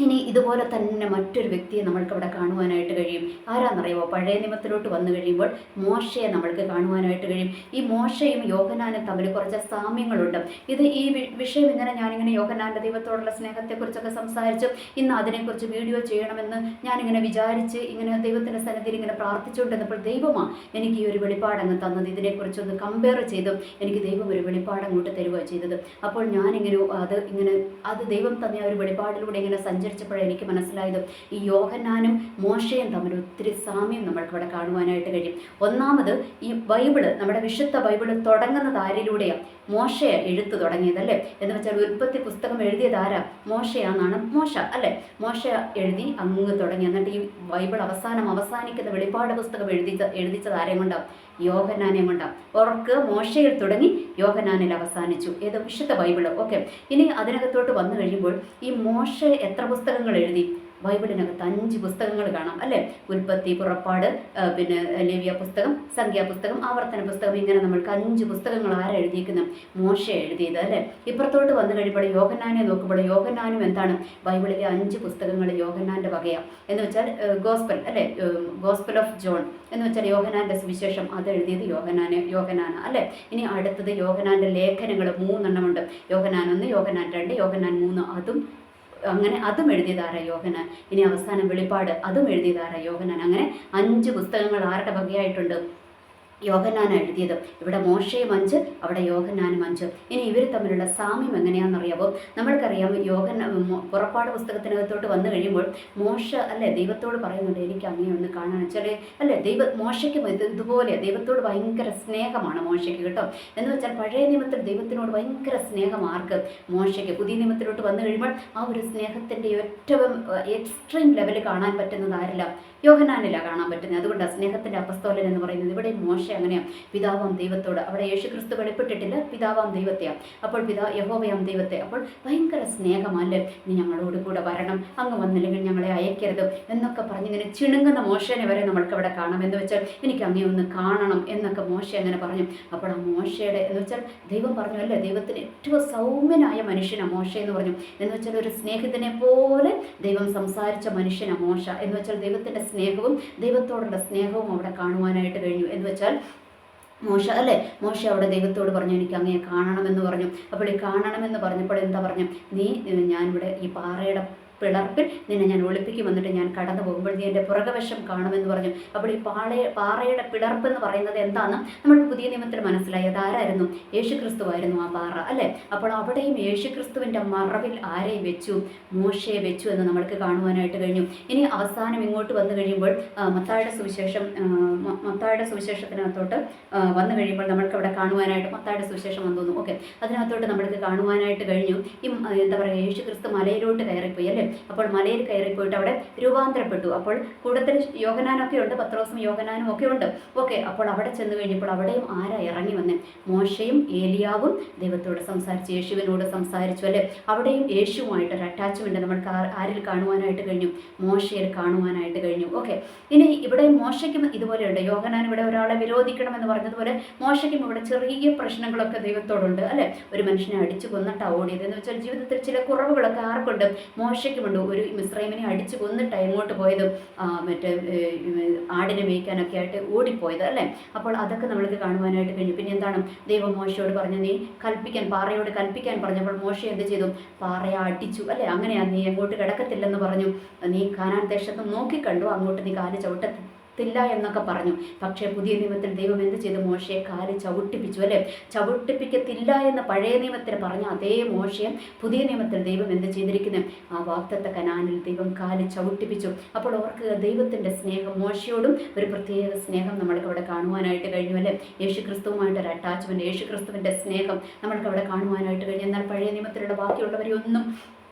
ഇനി ഇതുപോലെ തന്നെ മറ്റൊരു വ്യക്തിയെ നമ്മൾക്കവിടെ കാണുവാനായിട്ട് കഴിയും. ആരാന്നറിയുമോ? പഴയ നിയമത്തിലോട്ട് വന്നു കഴിയുമ്പോൾ മോശയെ നമ്മൾക്ക് കാണുവാനായിട്ട് കഴിയും. ഈ മോശയും യോഹന്നാനും തമ്മിൽ കുറച്ച് സാമ്യങ്ങളുണ്ട്. ഈ വിഷയം ഞാനിങ്ങനെ യോഹന്നാൻ്റെ ദൈവത്തോടുള്ള സ്നേഹത്തെക്കുറിച്ചൊക്കെ സംസാരിച്ചു. ഇന്ന് അതിനെക്കുറിച്ച് വീഡിയോ ചെയ്യണമെന്ന് ഞാനിങ്ങനെ വിചാരിച്ച് ഇങ്ങനെ ദൈവത്തിൻ്റെ സന്നിധിയിൽ ഇങ്ങനെ പ്രാർത്ഥിച്ചുകൊണ്ടിരുന്നപ്പോൾ ദൈവമാണ് എനിക്ക് ഈ ഒരു വെളിപ്പാടങ്ങ് തന്നത്. ഇതിനെക്കുറിച്ചൊന്ന് കമ്പയർ ചെയ്ത് എനിക്ക് ദൈവം ഒരു വെളിപ്പാടങ്ങോട്ട് തരുകയാണ് ചെയ്തത്. അപ്പോൾ ഞാനിങ്ങനെ അത് ദൈവം തന്നെ ആ ഒരു വെളിപ്പാടിലൂടെ ഇങ്ങനെ സഞ്ചരിച്ചപ്പോഴേ എനിക്ക് മനസ്സിലായത് ഈ യോഹന്നാനും മോശയും തമ്മിൽ ഒത്തിരി സാമ്യം നമ്മൾക്കിവിടെ കാണുവാനായിട്ട് കഴിയും. ഒന്നാമത്, ഈ ബൈബിള്, നമ്മുടെ വിശുദ്ധ ബൈബിള് തുടങ്ങുന്നത് ആരിലൂടെയാണ്? മോശയെ എഴുത്ത് തുടങ്ങിയതല്ലേ? എന്ന് വെച്ചാൽ ഉൽപ്പത്തി പുസ്തകം എഴുതിയത് ആരാ? മോശയാണെന്നാണ്. അല്ലേ? മോശ എഴുതി അങ്ങ് തുടങ്ങി. എന്നിട്ട് ഈ ബൈബിൾ അവസാനിക്കുന്ന വെളിപ്പാട് പുസ്തകം എഴുതിച്ചത് ആരെയും കൊണ്ടാണ്? യോഹന്നാനെയും കൊണ്ടാണ്. ഓർക്ക് മോശയിൽ തുടങ്ങി യോഹന്നാനിൽ അവസാനിച്ചു. ഏത്? വിശുദ്ധ ബൈബിള്. ഓക്കെ, ഇനി അതിനകത്തോട്ട് വന്നു കഴിയുമ്പോൾ ഈ മോശ എത്ര പുസ്തകങ്ങൾ എഴുതി? ബൈബിളിനകത്ത് 5 പുസ്തകങ്ങൾ കാണാം അല്ലേ? ഉൽപ്പത്തി, പുറപ്പാട്, പിന്നെ ലേവ്യ പുസ്തകം, സംഖ്യാപുസ്തകം, ആവർത്തന പുസ്തകം, ഇങ്ങനെ നമ്മൾക്ക് 5 പുസ്തകങ്ങൾ ആരാ എഴുതിയിരിക്കുന്നത്? മോശ എഴുതിയത് അല്ലേ? ഇപ്പുറത്തോട്ട് വന്നു കഴിയുമ്പോൾ യോഹന്നാനെ നോക്കുമ്പോൾ യോഹന്നാനും എന്താണ്? ബൈബിളിലെ 5 പുസ്തകങ്ങൾ യോഹന്നാൻ്റെ വകയാണ്. എന്ന് വെച്ചാൽ ഗോസ്പൽ അല്ലേ? ഗോസ്പൽ ഓഫ് ജോൺ എന്ന് വെച്ചാൽ യോഹന്നാൻ്റെ സുവിശേഷം, അത് എഴുതിയത് യോഹന്നാണ് അല്ലേ? ഇനി അടുത്തത് യോഹന്നാൻ്റെ ലേഖനങ്ങൾ 3 എണ്ണമുണ്ട്. യോഹന്നാൻ 1, യോഹന്നാൻ 2, യോഹന്നാൻ 3, അതും എഴുതിയതാരാ? യോഹന്നാൻ. ഇനി അവസാനം വെളിപ്പാട്, അതും എഴുതിയതാരാ? യോഹന്നാൻ. അങ്ങനെ 5 പുസ്തകങ്ങൾ ആരുടെ വകയായിട്ടുണ്ട്? യോഹന്നാൻ എഴുതിയത്. ഇവിടെ മോശയും 5, അവിടെ യോഹന്നാനും 5. ഇനി ഇവർ തമ്മിലുള്ള സാമ്യം എങ്ങനെയാണെന്നറിയാമോ? നമ്മൾക്കറിയാം പുറപ്പാട് പുസ്തകത്തിനകത്തോട്ട് വന്നു കഴിയുമ്പോൾ മോശ അല്ലേ ദൈവത്തോട് പറയുന്നുണ്ട്, എനിക്ക് അങ്ങേ ഒന്ന് കാണാൻ വെച്ചാൽ അല്ലേ? മോശയ്ക്കും ഇതുപോലെ ദൈവത്തോട് ഭയങ്കര സ്നേഹമാണ് മോശയ്ക്ക് കേട്ടോ. എന്ന് വെച്ചാൽ പഴയ നിയമത്തിൽ ദൈവത്തിനോട് ഭയങ്കര സ്നേഹം ആർക്ക്? മോശയ്ക്ക്. പുതിയ നിയമത്തിലോട്ട് വന്നു കഴിയുമ്പോൾ ആ ഒരു സ്നേഹത്തിൻ്റെ ഏറ്റവും എക്സ്ട്രീം ലെവൽ കാണാൻ പറ്റുന്നത് ആരില്ല? യോഹന്നാനിലാണ് കാണാൻ പറ്റുന്നത്. അതുകൊണ്ടാണ് സ്നേഹത്തിൻ്റെ അപ്പസ്തോലൻ എന്ന് പറയുന്നത്. ഇവിടെ മോശ അങ്ങനെയാണ്, പിതാവാം ദൈവത്തോട്. അവിടെ യേശുക്രിസ്തു വെളിപ്പെട്ടിട്ടില്ല, പിതാവാം ദൈവത്തെയാണ്. അപ്പോൾ യഹോവയാം ദൈവത്തെ. അപ്പോൾ ഭയങ്കര സ്നേഹമല്ലേ? നീ ഞങ്ങളോട് കൂടെ വരണം, അങ്ങ് വന്നില്ലെങ്കിൽ ഞങ്ങളെ അയക്കരുത് എന്നൊക്കെ പറഞ്ഞിങ്ങനെ ചിണുങ്ങുന്ന മോശനെ വരെ നമ്മൾക്ക് അവിടെ കാണാം. എന്ന് വെച്ചാൽ എനിക്ക് അങ്ങേ ഒന്ന് കാണണം എന്നൊക്കെ മോശ അങ്ങനെ പറഞ്ഞു. അപ്പോൾ ആ മോശയുടെ എന്ന് വെച്ചാൽ ദൈവം പറഞ്ഞു അല്ലേ, ദൈവത്തിന് ഏറ്റവും സൗമ്യനായ മനുഷ്യനാണ് മോശ എന്ന് പറഞ്ഞു. എന്ന് വെച്ചാൽ ഒരു സ്നേഹിതനെ പോലെ ദൈവം സംസാരിച്ച മനുഷ്യനാണ് മോശ. എന്ന് വെച്ചാൽ ദൈവത്തിൻ്റെ സ്നേഹവും ദൈവത്തോടുള്ള സ്നേഹവും അവിടെ കാണുവാനായിട്ട് കഴിഞ്ഞു. എന്ന് വെച്ചാൽ മോശ അവിടെ ദൈവത്തോട് പറഞ്ഞു, എനിക്ക് അങ്ങയെ കാണണമെന്ന് പറഞ്ഞു. അപ്പോൾ ഈ കാണണമെന്ന് പറഞ്ഞപ്പോൾ എന്താ പറഞ്ഞു? ഞാനിവിടെ ഈ പാറയുടെ പിളർപ്പിൽ നിന്നെ ഞാൻ ഒളിപ്പിക്കും, വന്നിട്ട് ഞാൻ കടന്നു പോകുമ്പോൾ നീ എൻ്റെ പുറകവശം കാണുമെന്ന് പറഞ്ഞു. അപ്പോൾ ഈ പാറയുടെ പിളർപ്പ് എന്ന് പറയുന്നത് എന്താണെന്ന് നമ്മൾക്ക് പുതിയ നിയമത്തിൽ മനസ്സിലായി. അതാരായിരുന്നു? യേശുക്രിസ്തുവായിരുന്നു ആ പാറ അല്ലേ? അപ്പോൾ അവിടെയും യേശുക്രിസ്തുവിൻ്റെ മറവിൽ ആരെയും വെച്ചു? മോശയെ വെച്ചു എന്ന് നമ്മൾക്ക് കാണുവാനായിട്ട് കഴിഞ്ഞു. ഇനി അവസാനം ഇങ്ങോട്ട് വന്നു കഴിയുമ്പോൾ മത്തായിയുടെ സുവിശേഷത്തിനകത്തോട്ട് വന്നു കഴിയുമ്പോൾ നമ്മൾക്ക് അവിടെ കാണുവാനായിട്ട് മത്തായിയുടെ സുവിശേഷം വന്നു. ഓക്കെ, അതിനകത്തോട്ട് നമ്മൾക്ക് കാണുവാനായിട്ട് കഴിഞ്ഞു. ഈ എന്താ പറയുക, യേശുക്രിസ്തു മലയിലോട്ട് കയറിപ്പോയി അല്ലേ? അപ്പോൾ മലയിൽ കയറിപ്പോയിട്ട് അവിടെ രൂപാന്തരപ്പെട്ടു. അപ്പോൾ കൂട്ടത്തിൽ യോഹന്നാനൊക്കെ ഉണ്ട്, പത്രോസും യോഹന്നാനും ഒക്കെ ഉണ്ട്. ഓക്കെ, അപ്പോൾ അവിടെ ചെന്ന് കഴിഞ്ഞപ്പോൾ അവിടെയും ആരാ ഇറങ്ങി വന്നേ? മോശയും ഏലിയാവും ദൈവത്തോട് സംസാരിച്ചു, യേശുവിനോട് സംസാരിച്ചു അല്ലേ. അവിടെയും യേശുവുമായിട്ടൊരു അറ്റാച്ച്മെൻറ്റ് നമ്മൾക്ക് ആരിൽ കാണുവാനായിട്ട് കഴിഞ്ഞു? മോശയിൽ കാണുവാനായിട്ട് കഴിഞ്ഞു. ഓക്കെ, ഇനി ഇവിടെ മോശയ്ക്കും ഇതുപോലെയുണ്ട്. യോഹന്നാൻ ഇവിടെ ഒരാളെ വിരോധിക്കണമെന്ന് പറഞ്ഞതുപോലെ മോശയ്ക്കും ഇവിടെ ചെറിയ പ്രശ്നങ്ങളൊക്കെ ദൈവത്തോടുണ്ട് അല്ലേ. ഒരു മനുഷ്യനെ അടിച്ചു കൊന്നിട്ടാണ് ഓടിയത് എന്ന് വെച്ചാൽ ജീവിതത്തിൽ ചില കുറവുകളൊക്കെ ആർക്കുണ്ട്? മോശയ്ക്കുമുണ്ട്. ഒരു മിസ്രൈമിനെ അടിച്ചു കൊന്നിട്ടാണ് എങ്ങോട്ട് പോയത്? മറ്റേ ആടിനെ മേയ്ക്കാനൊക്കെ ആയിട്ട് ഓടിപ്പോയത് അല്ലേ. അപ്പോൾ അതൊക്കെ നമ്മൾക്ക് കാണുവാനായിട്ട് കഴിഞ്ഞു. പിന്നെ എന്താണ്? ദൈവം മോശയോട് പറഞ്ഞു, നീ പാറയോട് കൽപ്പിക്കാൻ പറഞ്ഞപ്പോൾ മോശ എന്ത് ചെയ്തു? പാറയെ അടിച്ചു അല്ലേ. അങ്ങനെയാ, നീ എങ്ങോട്ട് കിടക്കത്തില്ലെന്ന് പറഞ്ഞു. നീ കാനാൻ ദേശത്ത് നോക്കിക്കണ്ടു, അങ്ങോട്ട് നീ കാല് ചവിട്ടത്തില്ല എന്നൊക്കെ പറഞ്ഞു. പക്ഷേ പുതിയ നിയമത്തിൽ ദൈവം എന്ത് ചെയ്തു? മോശയെ കാല് ചവിട്ടിപ്പിച്ചു അല്ലേ. ചവിട്ടിപ്പിക്കത്തില്ല എന്ന് പഴയ നിയമത്തിൽ പറഞ്ഞ അതേ മോശയെ പുതിയ നിയമത്തിൽ ദൈവം എന്ത് ചെയ്തിരിക്കുന്നത്? ആ വാഗ്ദത്ത കനാനിൽ ദൈവം കാല് ചവിട്ടിപ്പിച്ചു. അപ്പോൾ അവർക്ക് ദൈവത്തിൻ്റെ സ്നേഹം, മോശയോടും ഒരു പ്രത്യേക സ്നേഹം നമ്മൾക്ക് അവിടെ കാണുവാനായിട്ട് കഴിഞ്ഞു അല്ലേ. യേശു ക്രിസ്തുവുമായിട്ടൊരു അറ്റാച്ച്മെൻറ്റ്, യേശു ക്രിസ്തുവിൻ്റെ സ്നേഹം നമ്മൾക്ക് അവിടെ കാണുവാനായിട്ട് കഴിഞ്ഞു. എന്നാൽ പഴയ നിയമത്തിലുള്ള ബാക്കിയുള്ളവരെയൊന്നും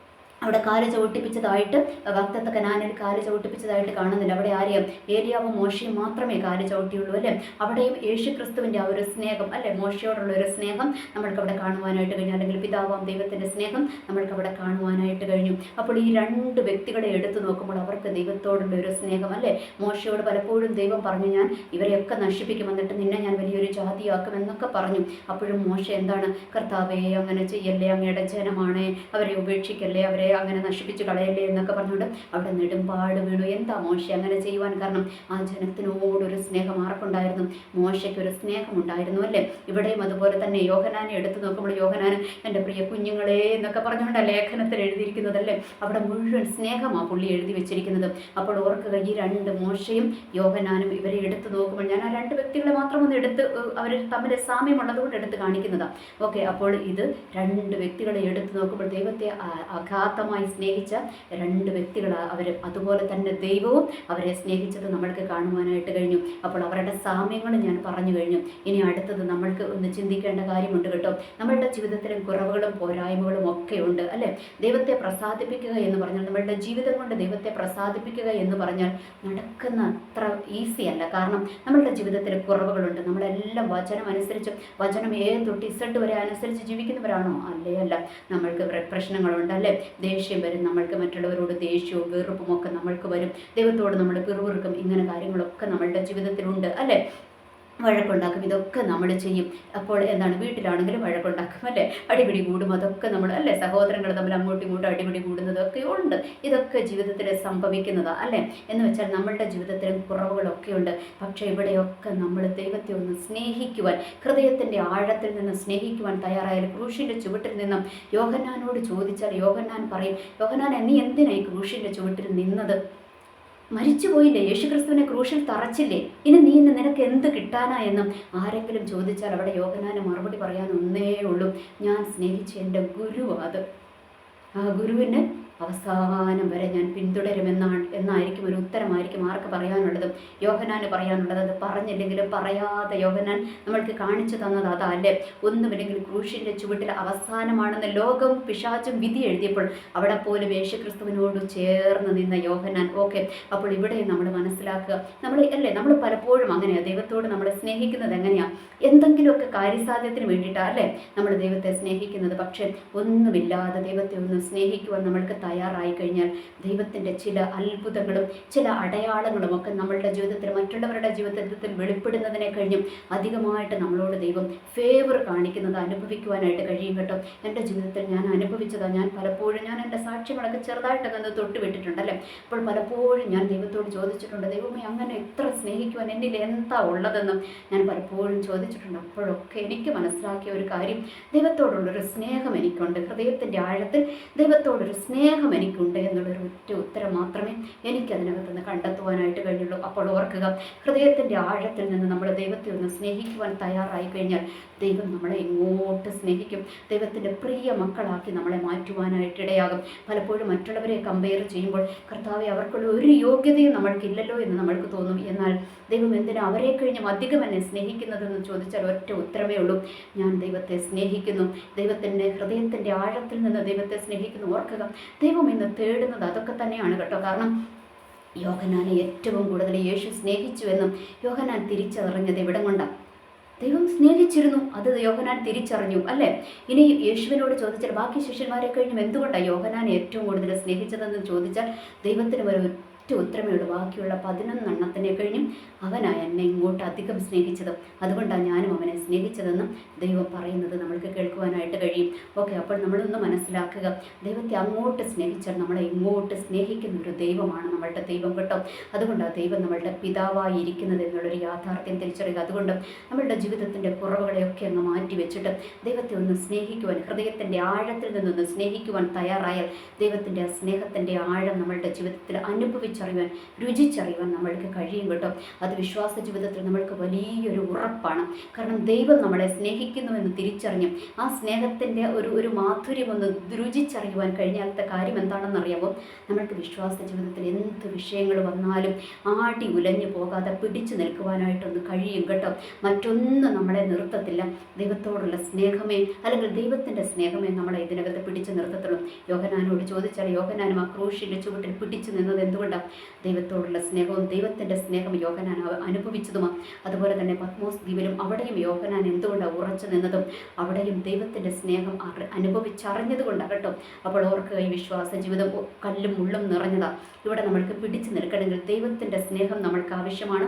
അവിടെ കാല് ചവിട്ടിപ്പിച്ചതായിട്ട്, വാഗ്ദത്ത കനാനിൽ കാല് ചവിട്ടിപ്പിച്ചതായിട്ട് കാണുന്നില്ല. അവിടെ ആരെയും? ഏലിയാവും മോശയും മാത്രമേ കാല് ചവിട്ടിയുള്ളൂ അല്ലേ. അവിടെയും യേശു ക്രിസ്തുവിൻ്റെ ആ ഒരു സ്നേഹം അല്ലേ, മോശയോടുള്ള ഒരു സ്നേഹം നമ്മൾക്ക് അവിടെ കാണുവാനായിട്ട് കഴിഞ്ഞു. അല്ലെങ്കിൽ പിതാവാം ദൈവത്തിൻ്റെ സ്നേഹം നമ്മൾക്ക് അവിടെ കാണുവാനായിട്ട് കഴിഞ്ഞു. അപ്പോൾ ഈ രണ്ട് വ്യക്തികളെ എടുത്തു നോക്കുമ്പോൾ അവർക്ക് ദൈവത്തോടുള്ള ഒരു സ്നേഹം അല്ലേ. മോശയോട് പലപ്പോഴും ദൈവം പറഞ്ഞു, ഞാൻ ഇവരെയൊക്കെ നശിപ്പിക്കും, എന്നിട്ട് നിന്നെ ഞാൻ വലിയൊരു ജാതിയാക്കും എന്നൊക്കെ പറഞ്ഞു. അപ്പോഴും മോശ എന്താണ്? കർത്താവേ, അങ്ങനെ ചെയ്യല്ലേ, അങ്ങയുടെ ജനമാണ്, അവരെ ഉപേക്ഷിക്കല്ലേ, അവരെ അങ്ങനെ നശിപ്പിച്ച് കളയല്ലേ എന്നൊക്കെ പറഞ്ഞുകൊണ്ട് അവിടെ നെടുമ്പാട് വീണു. എന്താ മോശ അങ്ങനെ ചെയ്യുവാൻ കാരണം? ആ ജനത്തിനോടൊരു സ്നേഹം ആർക്കുണ്ടായിരുന്നു? മോശയ്ക്കൊരു സ്നേഹമുണ്ടായിരുന്നു അല്ലേ. ഇവിടെയും അതുപോലെ തന്നെ യോഹന്നാനെ എടുത്തു നോക്കുമ്പോൾ യോഹന്നാൻ എൻ്റെ പ്രിയ കുഞ്ഞുങ്ങളെ എന്നൊക്കെ പറഞ്ഞുകൊണ്ടാണ് ലേഖനത്തിൽ എഴുതിയിരിക്കുന്നതല്ലേ. അവിടെ മുഴുവൻ സ്നേഹമാണ് പുള്ളി എഴുതി വെച്ചിരിക്കുന്നത്. അപ്പോൾ ഓർക്കുക, ഈ രണ്ട് മോശയും യോഹന്നാനും ഇവരെ എടുത്തു നോക്കുമ്പോൾ, ഞാൻ ആ രണ്ട് വ്യക്തികളെ മാത്രം ഒന്ന് എടുത്ത്, അവർ തമ്മിൽ സാമ്യമുള്ളതുകൊണ്ട് എടുത്ത് കാണിക്കുന്നതാണ്. ഓക്കെ, അപ്പോൾ ഇത് രണ്ട് വ്യക്തികളെ എടുത്തു നോക്കുമ്പോൾ ദൈവത്തെ അഗാധമായി സ്നേഹിച്ച രണ്ട് വ്യക്തികൾ, അവർ അതുപോലെ തന്നെ ദൈവവും അവരെ സ്നേഹിച്ചത് നമ്മൾക്ക് കാണുവാനായിട്ട് കഴിഞ്ഞു. അപ്പോൾ അവരുടെ സാമ്യങ്ങൾ ഞാൻ പറഞ്ഞു കഴിഞ്ഞു. ഇനി അടുത്തത് നമ്മൾക്ക് ഒന്ന് ചിന്തിക്കേണ്ട കാര്യമുണ്ട് കേട്ടോ. നമ്മളുടെ ജീവിതത്തിലും കുറവുകളും പോരായ്മകളും ഒക്കെ ഉണ്ട് അല്ലേ. ദൈവത്തെ പ്രസാദിപ്പിക്കുക എന്ന് പറഞ്ഞാൽ, നമ്മളുടെ ജീവിതം കൊണ്ട് ദൈവത്തെ പ്രസാദിപ്പിക്കുക എന്ന് പറഞ്ഞാൽ നടക്കുന്ന അത്ര ഈസി അല്ല. കാരണം നമ്മളുടെ ജീവിതത്തിൽ കുറവുകളുണ്ട്. നമ്മളെല്ലാം വചനം അനുസരിച്ച്, വചനം തൊട്ട് ഇസഡ് വരെ അനുസരിച്ച് ജീവിക്കുന്നവരാണോ? അല്ല. നമ്മൾക്ക് പ്രശ്നങ്ങളുണ്ട് അല്ലേ. ദേഷ്യം വരും നമ്മൾക്ക്, മറ്റുള്ളവരോട് ദേഷ്യവും വെറുപ്പും ഒക്കെ നമ്മൾക്ക് വരും. ദൈവത്തോട് നമ്മൾ പിറുപിറുക്കും. ഇങ്ങനെ കാര്യങ്ങളൊക്കെ നമ്മളുടെ ജീവിതത്തിലുണ്ട് അല്ലേ. വഴക്കുണ്ടാക്കും, ഇതൊക്കെ നമ്മൾ ചെയ്യും. അപ്പോൾ എന്താണ്? വീട്ടിലാണെങ്കിലും വഴക്കുണ്ടാക്കും അല്ലേ, അടിപിടി കൂടും, അതൊക്കെ നമ്മൾ അല്ലേ. സഹോദരങ്ങൾ തമ്മിൽ അങ്ങോട്ടും ഇങ്ങോട്ടും അടിപിടി കൂടുന്നതൊക്കെ ഉണ്ട്. ഇതൊക്കെ ജീവിതത്തിൽ സംഭവിക്കുന്നതാണ് അല്ലേ. എന്ന് വെച്ചാൽ നമ്മളുടെ ജീവിതത്തിലും കുറവുകളൊക്കെ ഉണ്ട്. പക്ഷേ ഇവിടെയൊക്കെ നമ്മൾ ദൈവത്തെ ഒന്ന് സ്നേഹിക്കുവാൻ, ഹൃദയത്തിൻ്റെ ആഴത്തിൽ നിന്ന് സ്നേഹിക്കുവാൻ തയ്യാറായാൽ, ക്രൂശിൻ്റെ ചുവട്ടിൽ നിന്നും യോഹന്നാനോട് ചോദിച്ചാൽ യോഹന്നാൻ പറയും, യോഹന്നാനെ, നീ എന്തിനായി ക്രൂശിൻ്റെ ചുവട്ടിൽ നിന്നത്? മരിച്ചുപോയില്ലേ? യേശുക്രിസ്തുവിനെ ക്രൂശിൽ തറച്ചില്ലേ? ഇനി നിനക്ക് എന്ത് കിട്ടാനാ എന്നും ആരെങ്കിലും ചോദിച്ചാൽ അവിടെ യോഹന്നാന് മറുപടി പറയാൻ ഒന്നേ ഉള്ളൂ, ഞാൻ സ്നേഹിച്ച എൻ്റെ ഗുരു, അത് ആ ഗുരുവിന് അവസാനം വരെ ഞാൻ പിന്തുടരുമെന്നായിരിക്കും ഒരു ഉത്തരമായിരിക്കും ആർക്ക് പറയാനുള്ളതും. യോഹന്നാന് പറയാനുള്ളത്. അത് പറഞ്ഞില്ലെങ്കിലും പറയാതെ യോഹന്നാൻ നമ്മൾക്ക് കാണിച്ചു തന്നത് അതല്ലേ. ഒന്നുമില്ലെങ്കിൽ ക്രൂശിൻ്റെ ചുവട്ടിൽ അവസാനമാണെന്ന് ലോകം പിശാചും വിധി എഴുതിയപ്പോൾ അവിടെ പോലും യേശുക്രിസ്തുവിനോട് ചേർന്ന് നിന്ന യോഹന്നാൻ. ഓക്കെ, അപ്പോൾ ഇവിടെ നമ്മൾ മനസ്സിലാക്കുക, നമ്മൾ പലപ്പോഴും അങ്ങനെയാണ് ദൈവത്തോട് നമ്മൾ സ്നേഹിക്കുന്നത്. എങ്ങനെയാണ്? എന്തെങ്കിലുമൊക്കെ കാര്യസാധ്യത്തിന് വേണ്ടിയിട്ടാണ് അല്ലേ നമ്മൾ ദൈവത്തെ സ്നേഹിക്കുന്നത്. പക്ഷേ ഒന്നുമില്ലാതെ ദൈവത്തെ ഒന്ന് സ്നേഹിക്കുവാൻ നമ്മൾക്ക് തയ്യാറായി കഴിഞ്ഞാൽ ദൈവത്തിൻ്റെ ചില അത്ഭുതങ്ങളും ചില അടയാളങ്ങളും ഒക്കെ നമ്മളുടെ ജീവിതത്തിൽ, മറ്റുള്ളവരുടെ ജീവിതത്തിൽ വെളിപ്പെടുന്നതിനെ കഴിഞ്ഞും അധികമായിട്ട് നമ്മളോട് ദൈവം ഫേവർ കാണിക്കുന്നത് അനുഭവിക്കുവാനായിട്ട് കഴിയും കേട്ടോ. എൻ്റെ ജീവിതത്തിൽ ഞാൻ അനുഭവിച്ചതാണ്. ഞാൻ പലപ്പോഴും എൻ്റെ സാക്ഷ്യങ്ങളൊക്കെ ചെറുതായിട്ടൊക്കെ തൊട്ടുവിട്ടിട്ടുണ്ടല്ലേ. അപ്പോൾ പലപ്പോഴും ഞാൻ ദൈവത്തോട് ചോദിച്ചിട്ടുണ്ട്, ദൈവമേ, അങ്ങനെ എത്ര സ്നേഹിക്കുവാൻ എന്നിൽ എന്താ ഉള്ളതെന്നും ഞാൻ പലപ്പോഴും ചോദിച്ചിട്ടുണ്ട്. അപ്പോഴൊക്കെ എനിക്ക് മനസ്സിലാക്കിയ ഒരു കാര്യം, ദൈവത്തോടുള്ളൊരു സ്നേഹം എനിക്കുണ്ട്. ഹൃദയത്തിൻ്റെ ആഴത്തിൽ ദൈവത്തോടൊരു സ്നേഹം എനിക്കുണ്ട് എന്നുള്ളൊരു ഒറ്റ ഉത്തരം മാത്രമേ എനിക്കതിനകത്ത് നിന്ന് കണ്ടെത്തുവാനായിട്ട് കഴിഞ്ഞുള്ളൂ. അപ്പോൾ ഓർക്കുക, ഹൃദയത്തിൻ്റെ ആഴത്തിൽ നിന്ന് നമ്മൾ ദൈവത്തെ ഒന്ന് സ്നേഹിക്കുവാൻ തയ്യാറായി കഴിഞ്ഞാൽ ദൈവം നമ്മളെ എങ്ങോട്ട് സ്നേഹിക്കും. ദൈവത്തിൻ്റെ പ്രിയ മക്കളാക്കി നമ്മളെ മാറ്റുവാനായിട്ട് ഇടയാകും. പലപ്പോഴും മറ്റുള്ളവരെ കമ്പയർ ചെയ്യുമ്പോൾ, കർത്താവെ, അവർക്കുള്ള ഒരു യോഗ്യതയും നമ്മൾക്കില്ലല്ലോ എന്ന് നമ്മൾക്ക് തോന്നും. എന്നാൽ ദൈവം എന്തിനാ അവരെ കഴിഞ്ഞും അധികം എന്നെ സ്നേഹിക്കുന്നതെന്ന് ചോദിച്ചാൽ ഒറ്റ ഉത്തരമേ ഉള്ളൂ, ഞാൻ ദൈവത്തെ സ്നേഹിക്കുന്നു. ദൈവത്തിൻ്റെ ഹൃദയത്തിൻ്റെ ആഴത്തിൽ നിന്ന് ദൈവത്തെ സ്നേഹിക്കുന്നു. ഓർക്കുക, ദൈവം ഇന്ന് തേടുന്നത് അതൊക്കെ തന്നെയാണ് കേട്ടോ. കാരണം യോഹന്നാനെ ഏറ്റവും കൂടുതൽ യേശു സ്നേഹിച്ചുവെന്നും യോഹന്നാൻ തിരിച്ചറിഞ്ഞത് ഇവിടം കൊണ്ടാണ്. ദൈവം സ്നേഹിച്ചിരുന്നു, അത് യോഹന്നാൻ തിരിച്ചറിഞ്ഞു അല്ലേ. ഇനി യേശുവിനോട് ചോദിച്ചാൽ ബാക്കി ശിഷ്യന്മാരെ കഴിഞ്ഞും എന്തുകൊണ്ടാണ് യോഹന്നാൻ ഏറ്റവും കൂടുതൽ സ്നേഹിച്ചതെന്ന് ചോദിച്ചാൽ ദൈവത്തിന് ഒറ്റ ഉത്തരമേ ഉള്ളൂ. ബാക്കിയുള്ള 11 കഴിഞ്ഞും അവനാണ് എന്നെ ഇങ്ങോട്ട് അധികം സ്നേഹിച്ചത്, അതുകൊണ്ടാണ് ഞാനും അവനെ സ്നേഹിച്ചതെന്നും ദൈവം പറയുന്നത് നമ്മൾക്ക് കേൾക്കുവാനായിട്ട് കഴിയും. ഓക്കെ, അപ്പോൾ നമ്മളൊന്ന് മനസ്സിലാക്കുക, ദൈവത്തെ അങ്ങോട്ട് സ്നേഹിച്ചാൽ നമ്മളെ ഇങ്ങോട്ട് സ്നേഹിക്കുന്ന ഒരു ദൈവമാണ് നമ്മളുടെ ദൈവം കേട്ടോ. അതുകൊണ്ടാണ് ദൈവം നമ്മളുടെ പിതാവായി ഇരിക്കുന്നത് എന്നുള്ളൊരു യാഥാർത്ഥ്യം തിരിച്ചറിയുക. അതുകൊണ്ട് നമ്മളുടെ ജീവിതത്തിൻ്റെ കുറവുകളെയൊക്കെ അങ്ങ് മാറ്റി വെച്ചിട്ട് ദൈവത്തെ ഒന്ന് സ്നേഹിക്കുവാൻ, ഹൃദയത്തിൻ്റെ ആഴത്തിൽ നിന്നൊന്ന് സ്നേഹിക്കുവാൻ തയ്യാറായാൽ ദൈവത്തിൻ്റെ ആ സ്നേഹത്തിൻ്റെ ആഴം നമ്മളുടെ ജീവിതത്തിൽ അനുഭവിച്ചറിയുവാൻ, രുചിച്ചറിയുവാൻ നമ്മൾക്ക് കഴിയും കേട്ടോ. അത് വിശ്വാസ ജീവിതത്തിൽ നമ്മൾക്ക് വലിയൊരു ഉറപ്പാണ്. കാരണം ദൈവം നമ്മളെ സ്നേഹിക്കുന്നുവെന്ന് തിരിച്ചറിഞ്ഞു ആ സ്നേഹത്തിൻ്റെ ഒരു മാധുര്യമൊന്ന് രുചിച്ചറിയുവാൻ കഴിഞ്ഞാലത്തെ കാര്യം എന്താണെന്നറിയാമോ? നമ്മൾക്ക് വിശ്വാസ ജീവിതത്തിൽ എന്ത് വിഷയങ്ങൾ വന്നാലും ആടി ഉലഞ്ഞു പോകാതെ പിടിച്ചു നിൽക്കുവാനായിട്ടൊന്ന് കഴിയും കേട്ടോ. മറ്റൊന്നും നമ്മളെ നിർത്തത്തില്ല. ദൈവത്തോടുള്ള സ്നേഹമേ, അല്ലെങ്കിൽ ദൈവത്തിൻ്റെ സ്നേഹമേ നമ്മളെ ഇതിനകത്ത് പിടിച്ചു നിർത്തത്തുള്ളൂ. യോഹന്നാനോട് ചോദിച്ചാൽ യോഹന്നാനും ആ ക്രൂശിൻ്റെ ചുവട്ടിൽ പിടിച്ചു നിന്നത് എന്തുകൊണ്ടാണ്? ദൈവത്തോടുള്ള സ്നേഹവും ദൈവത്തിൻ്റെ സ്നേഹം യോഹന്നാൻ അനുഭവിച്ചതുമാണ്. അതുപോലെ തന്നെ പത്മോസ് ദ്വീപിലും അവിടെയും യോഹന്നാൻ എന്തുകൊണ്ടാണ് ഉറച്ചു നിന്നതും അവിടെയും ദൈവത്തിൻ്റെ സ്നേഹം അനുഭവിച്ചറിഞ്ഞത് കൊണ്ടാണ് കേട്ടോ. അപ്പോൾ ഓർക്കുക, ഈ വിശ്വാസ ജീവിതം കല്ലും മുള്ളും നിറഞ്ഞതാണ്. ഇവിടെ നമ്മൾക്ക് പിടിച്ചു നിൽക്കണമെങ്കിൽ ദൈവത്തിൻ്റെ സ്നേഹം നമ്മൾക്ക് ആവശ്യമാണ്.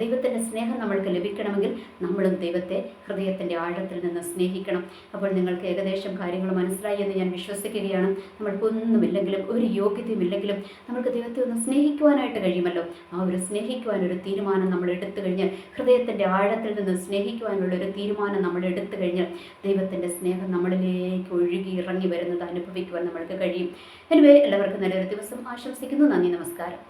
ദൈവത്തിൻ്റെ സ്നേഹം നമ്മൾക്ക് ലഭിക്കണമെങ്കിൽ നമ്മളും ദൈവത്തെ ഹൃദയത്തിൻ്റെ ആഴത്തിൽ നിന്ന് സ്നേഹിക്കണം. അപ്പോൾ നിങ്ങൾക്ക് ഏകദേശം കാര്യങ്ങൾ മനസ്സിലായി എന്ന് ഞാൻ വിശ്വസിക്കുകയാണ്. നമ്മൾക്കൊന്നുമില്ലെങ്കിലും ഒരു യോഗ്യതയുമില്ലെങ്കിലും നമുക്ക് ദൈവത്തെ ഒന്ന് സ്നേഹിക്കുവാനായിട്ട് കഴിയുമല്ലോ. ആ ഒരു സ്നേഹിക്കുവാനൊരു തീരുമാനം നമ്മൾ എടുത്തു കഴിഞ്ഞാൽ, ഹൃദയത്തിൻ്റെ ആഴത്തിൽ നിന്ന് സ്നേഹിക്കുവാനുള്ളൊരു തീരുമാനം നമ്മൾ എടുത്തു കഴിഞ്ഞാൽ ദൈവത്തിൻ്റെ സ്നേഹം നമ്മളിലേക്ക് ഒഴുകി ഇറങ്ങി വരുന്നത് അനുഭവിക്കുവാൻ നമ്മൾക്ക് കഴിയും. എനിവേ, എല്ലാവർക്കും നല്ലൊരു ദിവസം ആശംസിക്കുന്നു. നന്ദി, നമസ്കാരം.